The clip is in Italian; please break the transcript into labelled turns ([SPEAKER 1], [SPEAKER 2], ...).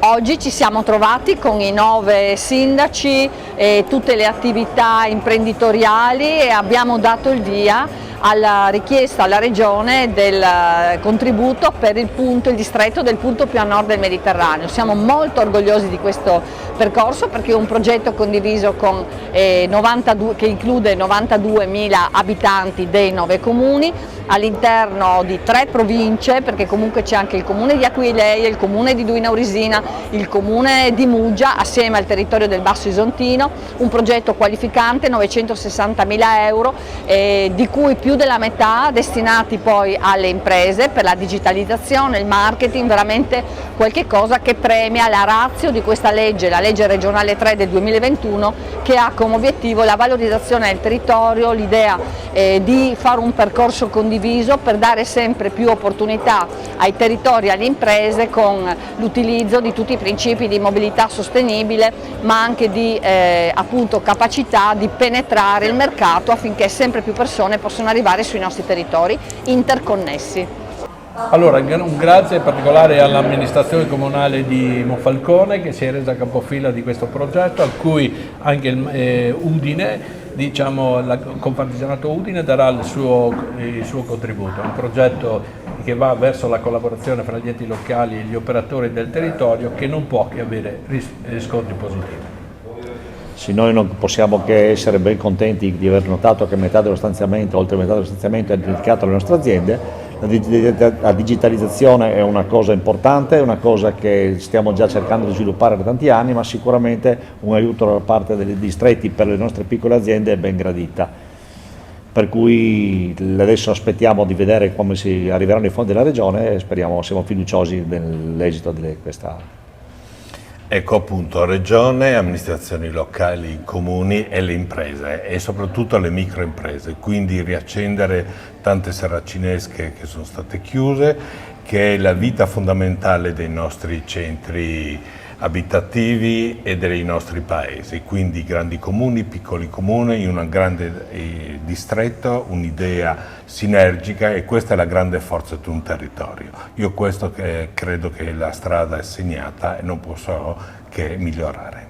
[SPEAKER 1] Oggi ci siamo trovati con i 9 sindaci e tutte le attività imprenditoriali e abbiamo dato il via alla richiesta alla Regione del contributo per il distretto del punto più a nord del Mediterraneo. Siamo molto orgogliosi di questo percorso perché è un progetto condiviso con che include 92.000 abitanti dei 9 comuni all'interno di 3 province, perché comunque c'è anche il comune di Aquileia, il comune di Duino Aurisina, il comune di Muggia assieme al territorio del Basso Isontino, un progetto qualificante, 960.000 euro, di cui più della metà destinati poi alle imprese per la digitalizzazione, il marketing, veramente qualche cosa che premia la ratio di questa legge, la legge regionale 3 del 2021, che ha come obiettivo la valorizzazione del territorio, l'idea di fare un percorso condiviso per dare sempre più opportunità ai territori e alle imprese con l'utilizzo di tutti i principi di mobilità sostenibile, ma anche di appunto capacità di penetrare il mercato affinché sempre più persone possano arrivare sui nostri territori interconnessi.
[SPEAKER 2] Allora, un grazie particolare all'amministrazione comunale di Monfalcone che si è resa capofila di questo progetto, a cui anche Udine, diciamo, la Confartigianato Udine darà il suo contributo. È un progetto che va verso la collaborazione fra gli enti locali e gli operatori del territorio, che non può che avere riscontri positivi.
[SPEAKER 3] Sì, noi non possiamo che essere ben contenti di aver notato che metà dello stanziamento, oltre metà dello stanziamento, è dedicato alle nostre aziende. La digitalizzazione è una cosa importante, è una cosa che stiamo già cercando di sviluppare da tanti anni, ma sicuramente un aiuto da parte dei distretti per le nostre piccole aziende è ben gradita. Per cui adesso aspettiamo di vedere come si arriveranno i fondi della Regione e siamo fiduciosi nell'esito di questa.
[SPEAKER 4] Ecco appunto Regione, amministrazioni locali, comuni e le imprese e soprattutto le microimprese, quindi riaccendere tante saracinesche che sono state chiuse, che è la vita fondamentale dei nostri centri abitativi e dei nostri paesi, quindi grandi comuni, piccoli comuni, in un grande distretto, un'idea sinergica, e questa è la grande forza di un territorio. Io credo che la strada è segnata e non posso che migliorare.